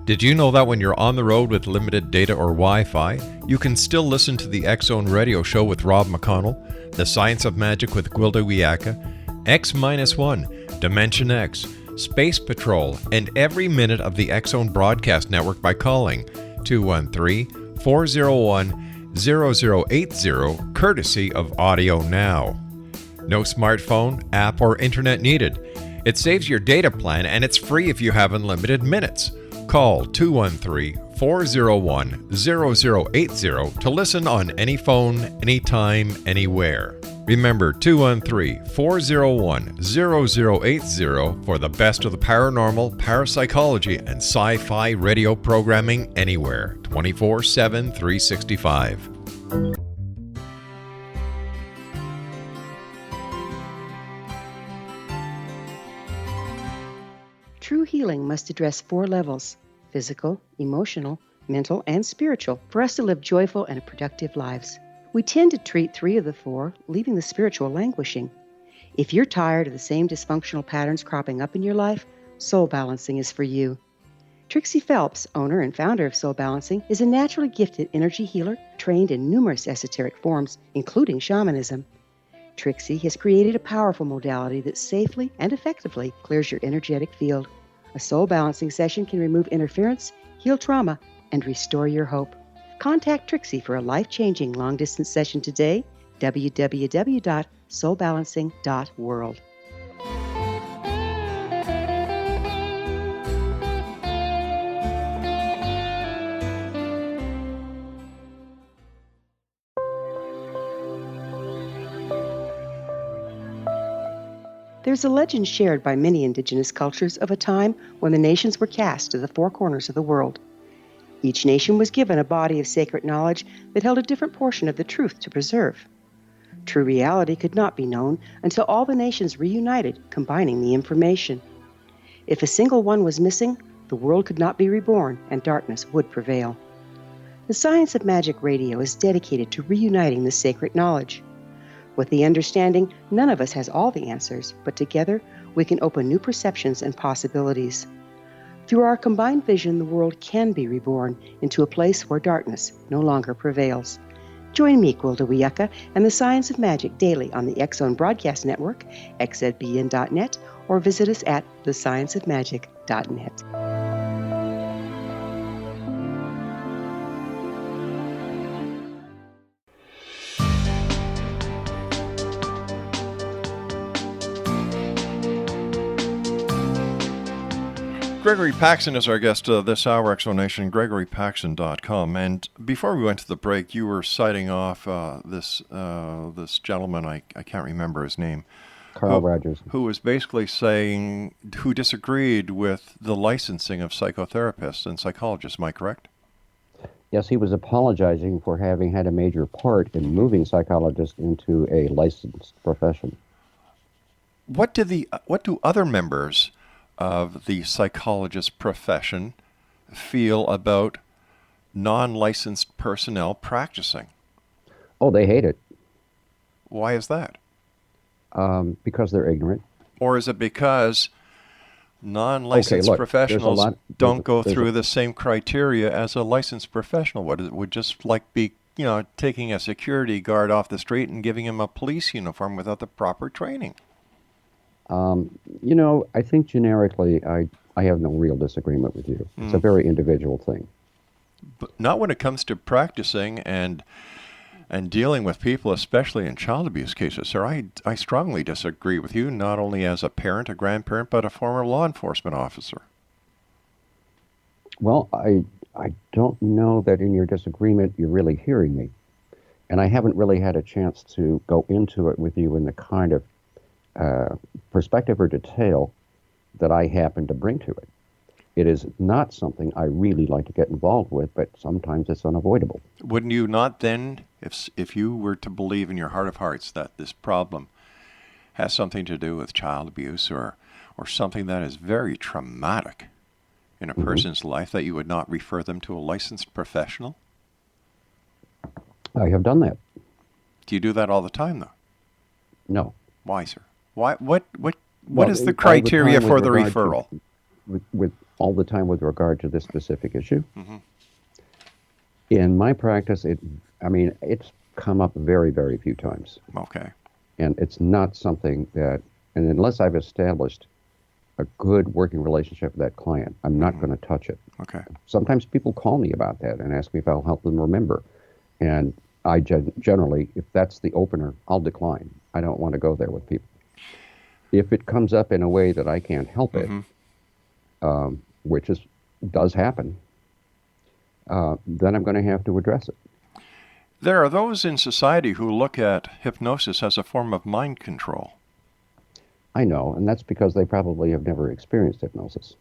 Did you know that when you're on the road with limited data or Wi-Fi, you can still listen to the X Zone Radio Show with Rob McConnell, The Science of Magic with Gwilda Wiyaka, X-1, Dimension X, Space Patrol, and every minute of the X Zone Broadcast Network by calling 213-401-0080, courtesy of Audio Now. No smartphone, app, or internet needed. It saves your data plan and it's free if you have unlimited minutes. Call 213-401-0080 to listen on any phone, anytime, anywhere. Remember 213-401-0080 for the best of the paranormal, parapsychology, and sci-fi radio programming anywhere, 24/7, 365. True healing must address 4 levels: physical, emotional, mental, and spiritual, for us to live joyful and productive lives. We tend to treat 3 of the 4, leaving the spiritual languishing. If you're tired of the same dysfunctional patterns cropping up in your life, Soul Balancing is for you. Trixie Phelps, owner and founder of Soul Balancing, is a naturally gifted energy healer trained in numerous esoteric forms, including shamanism. Trixie has created a powerful modality that safely and effectively clears your energetic field. A Soul Balancing session can remove interference, heal trauma, and restore your hope. Contact Trixie for a life-changing long-distance session today, www.soulbalancing.world. There's a legend shared by many indigenous cultures of a time when the nations were cast to the 4 corners of the world. Each nation was given a body of sacred knowledge that held a different portion of the truth to preserve. True reality could not be known until all the nations reunited, combining the information. If a single one was missing, the world could not be reborn and darkness would prevail. The Science of Magic Radio is dedicated to reuniting the sacred knowledge. With the understanding, none of us has all the answers, but together we can open new perceptions and possibilities. Through our combined vision, the world can be reborn into a place where darkness no longer prevails. Join me, Gwilda Wiyaka, and the Science of Magic daily on the X Zone Broadcast Network, xzbn.net, or visit us at thescienceofmagic.net. Gregory Paxson is our guest this hour, Exonation, GregoryPaxson.com. And before we went to the break, you were citing off this gentleman, I can't remember his name. Carl Rogers. Who was basically saying, who disagreed with the licensing of psychotherapists and psychologists, am I correct? Yes, he was apologizing for having had a major part in moving psychologists into a licensed profession. What do other members of the psychologist profession feel about non-licensed personnel practicing? Oh, they hate it. Why is that? Because they're ignorant. Or is it because non-licensed professionals don't go through the same criteria as a licensed professional? What it would just like be, taking a security guard off the street and giving him a police uniform without the proper training? I think generically I have no real disagreement with you. It's a very individual thing. But not when it comes to practicing and dealing with people, especially in child abuse cases, sir. I strongly disagree with you, not only as a parent, a grandparent, but a former law enforcement officer. Well, I don't know that in your disagreement you're really hearing me. And I haven't really had a chance to go into it with you in the kind of perspective or detail that I happen to bring to it. It is not something I really like to get involved with, but sometimes it's unavoidable. Wouldn't you not then, if you were to believe in your heart of hearts that this problem has something to do with child abuse or something that is very traumatic in a person's life, that you would not refer them to a licensed professional? I have done that. Do you do that all the time, though? No. Why, sir? What is the criteria for the referral? With all the time with regard to this specific issue. In my practice, it's come up very, very few times. Okay. And it's not something that, and unless I've established a good working relationship with that client, I'm not going to touch it. Okay. Sometimes people call me about that and ask me if I'll help them remember. And I generally, if that's the opener, I'll decline. I don't want to go there with people. If it comes up in a way that I can't help it, which does happen, then I'm going to have to address it. There are those in society who look at hypnosis as a form of mind control. I know, and that's because they probably have never experienced hypnosis.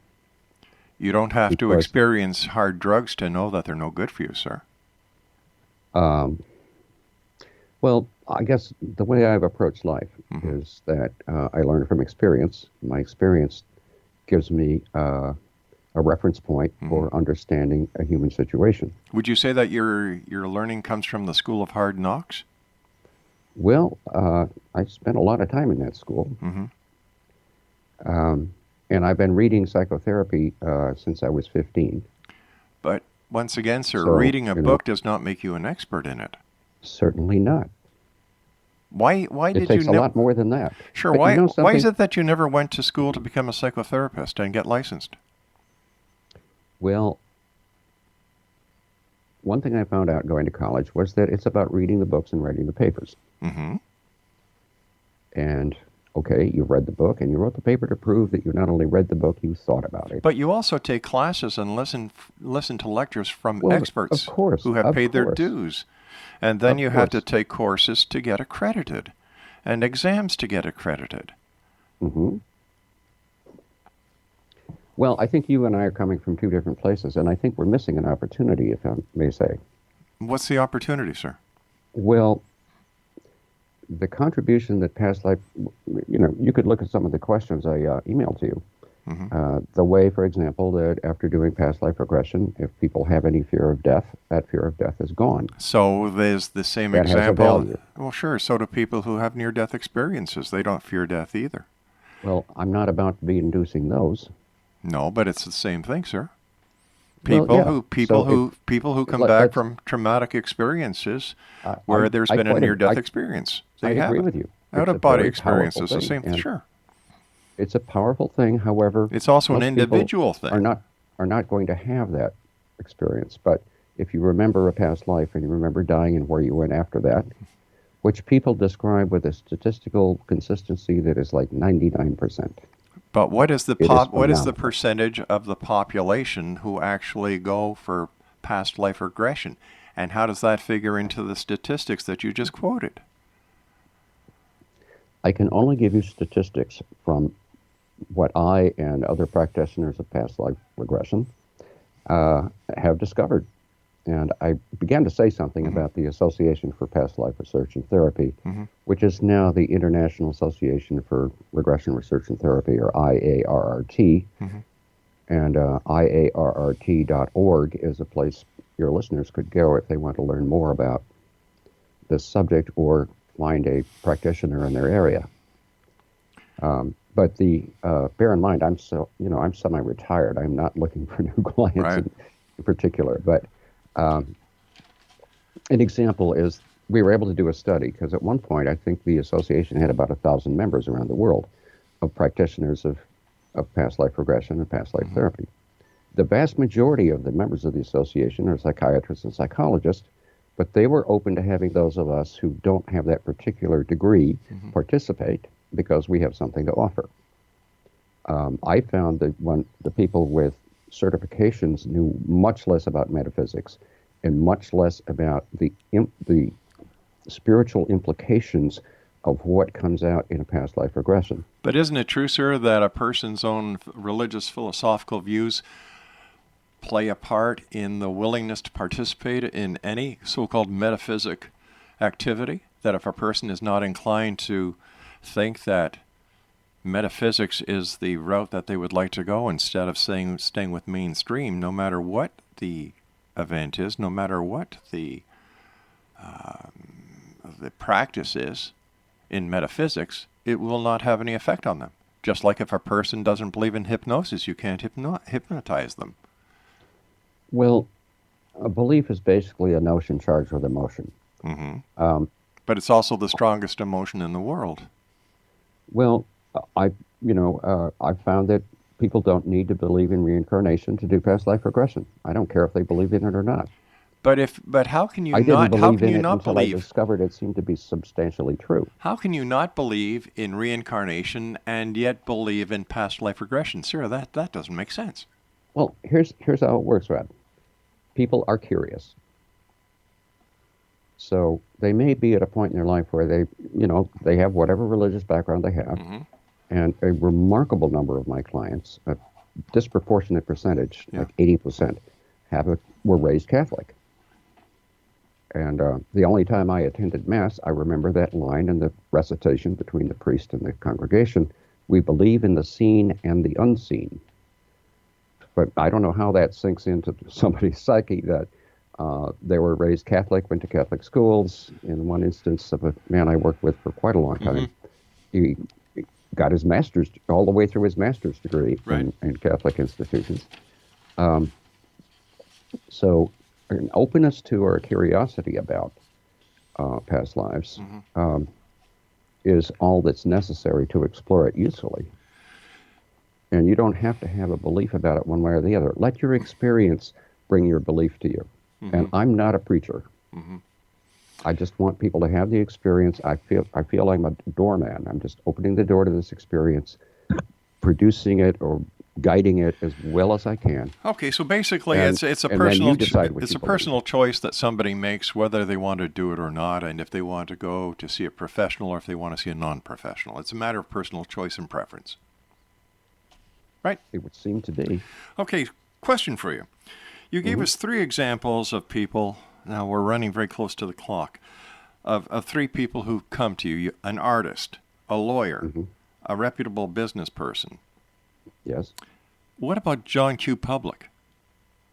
You don't have to experience hard drugs to know that they're no good for you, sir. Well, I guess the way I've approached life is that I learn from experience. My experience gives me a reference point for understanding a human situation. Would you say that your learning comes from the school of hard knocks? Well, I spent a lot of time in that school. And I've been reading psychotherapy since I was 15. But once again, sir, So, reading a book does not make you an expert in it. Certainly not. Why did It takes you a lot more than that. Sure, But why you know is something? it that you never went to school to become a psychotherapist and get licensed? Well, one thing I found out going to college was that it's about reading the books and writing the papers. And, okay, you read the book and you wrote the paper to prove that you not only read the book, you thought about it. But you also take classes and listen to lectures from Well, experts of course, who have of paid their course. dues. And then Of you have to course. take courses to get accredited and exams to get accredited. Well, I think you and I are coming from two different places, and I think we're missing an opportunity, if I may say. What's the opportunity, sir? Well, the contribution that past life, you could look at some of the questions I emailed to you. The way, for example, that after doing past life regression, if people have any fear of death, that fear of death is gone. So there's the same That has a example. value. Well, sure. So do people who have near-death experiences. They don't fear death either. Well, I'm not about to be inducing those. No, but it's the same thing, sir. Well, People yeah. people who come let- back let's- from traumatic experiences where there's been a near-death experience. They I have agree it. with you. It's a Out-of-body very experience powerful is the thing, same. and Sure. It's a powerful thing. However, It's also an most people individual thing. Are not going to have that experience. But if you remember a past life and you remember dying and where you went after that, which people describe with a statistical consistency that is like 99%. But what is the It is what is the phenomenal. percentage of the population who actually go for past life regression? And how does that figure into the statistics that you just quoted? I can only give you statistics from what I and other practitioners of past life regression have discovered. And I began to say something about the Association for Past Life Research and Therapy, which is now the International Association for Regression Research and Therapy, or IARRT. And IARRT.org is a place your listeners could go if they want to learn more about this subject or find a practitioner in their area. But bear in mind, I'm semi-retired. I'm not looking for new clients in particular. But an example is we were able to do a study because at one point I think the association had about 1,000 members around the world of practitioners of past life regression and past life therapy. The vast majority of the members of the association are psychiatrists and psychologists, but they were open to having those of us who don't have that particular degree participate because we have something to offer. I found that when the people with certifications knew much less about metaphysics and much less about the spiritual implications of what comes out in a past life regression. But isn't it true, sir, that a person's own religious philosophical views play a part in the willingness to participate in any so-called metaphysic activity? That if a person is not inclined to think that metaphysics is the route that they would like to go, instead of staying with mainstream, no matter what the event is, no matter what the practice is in metaphysics, it will not have any effect on them. Just like if a person doesn't believe in hypnosis, you can't hypnotize them. Well, a belief is basically a notion charged with emotion. Mm-hmm. But it's also the strongest emotion in the world. Well, I found that people don't need to believe in reincarnation to do past life regression. I don't care if they believe in it or not. But how can you I not? didn't How believe can in you it not until believe? I discovered it seemed to be substantially true. How can you not believe in reincarnation and yet believe in past life regression, sir? That doesn't make sense. Well, here's how it works, Rod. People are curious. So they may be at a point in their life where they have whatever religious background they have, Mm-hmm. and a remarkable number of my clients, a disproportionate percentage, like 80%, were raised Catholic. And the only time I attended Mass, I remember that line in the recitation between the priest and the congregation, "We believe in the seen and the unseen." But I don't know how that sinks into somebody's psyche that they were raised Catholic, went to Catholic schools. In one instance of a man I worked with for quite a long time, he got his master's, all the way through his master's degree in Catholic institutions. So an openness to or a curiosity about past lives is all that's necessary to explore it usefully. And you don't have to have a belief about it one way or the other. Let your experience bring your belief to you. Mm-hmm. And I'm not a preacher. Mm-hmm. I just want people to have the experience. I feel I'm a doorman. I'm just opening the door to this experience, producing it or guiding it as well as I can. Okay, so basically, it's a personal choice that somebody makes whether they want to do it or not, and if they want to go to see a professional or if they want to see a non-professional. It's a matter of personal choice and preference. Right? It would seem to be. Okay, question for you. You gave us 3 examples of people. Now we're running very close to the clock. Of 3 people who come to you: an artist, a lawyer, a reputable business person. Yes. What about John Q. Public?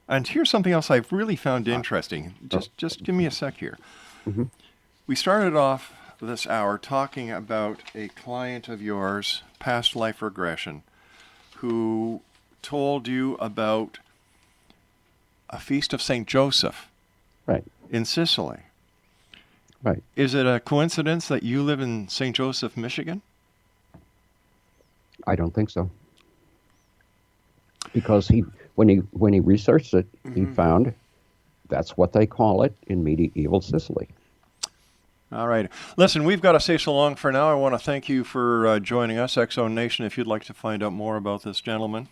And here's something else I've really found interesting. Just give me a sec here. Mm-hmm. We started off this hour talking about a client of yours, past life regression, who told you about a feast of St. Joseph in Sicily. Right. Is it a coincidence that you live in St. Joseph, Michigan? I don't think so. Because when he researched it, he found that's what they call it in medieval Sicily. All right. Listen, we've got to say so long for now. I want to thank you for joining us, X-Zone Nation. If you'd like to find out more about this gentleman,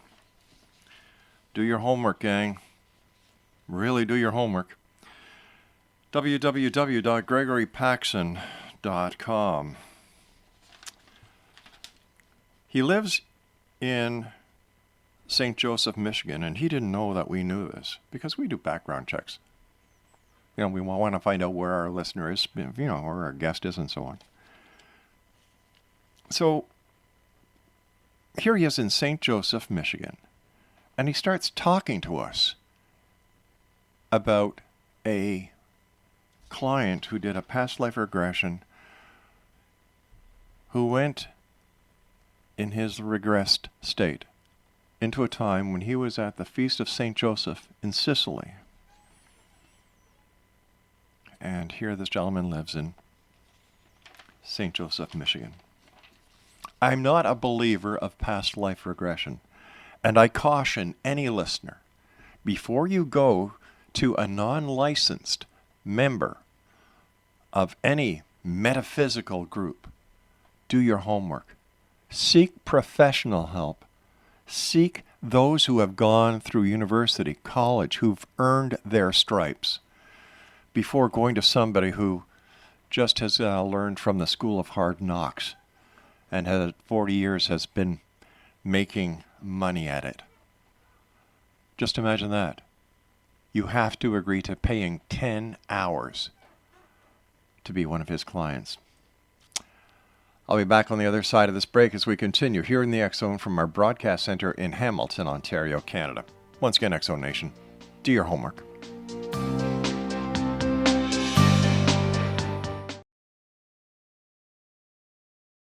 do your homework, gang. Really do your homework. www.gregorypaxson.com. He lives in St. Joseph, Michigan, and he didn't know that we knew this because we do background checks. You know, we want to find out where our listener is, where our guest is, and so on. So here he is in St. Joseph, Michigan, and he starts talking to us about a client who did a past life regression, who went in his regressed state into a time when he was at the Feast of St. Joseph in Sicily. And here this gentleman lives in St. Joseph, Michigan. I'm not a believer of past life regression, and I caution any listener, before you go to a non-licensed member of any metaphysical group, do your homework. Seek professional help. Seek those who have gone through university, college, who've earned their stripes, before going to somebody who just has learned from the school of hard knocks and had 40 years has been making money at it. Just imagine that. You have to agree to paying 10 hours to be one of his clients. I'll be back on the other side of this break as we continue here in the X Zone from our broadcast center in Hamilton, Ontario, Canada. Once again, X Zone Nation, do your homework.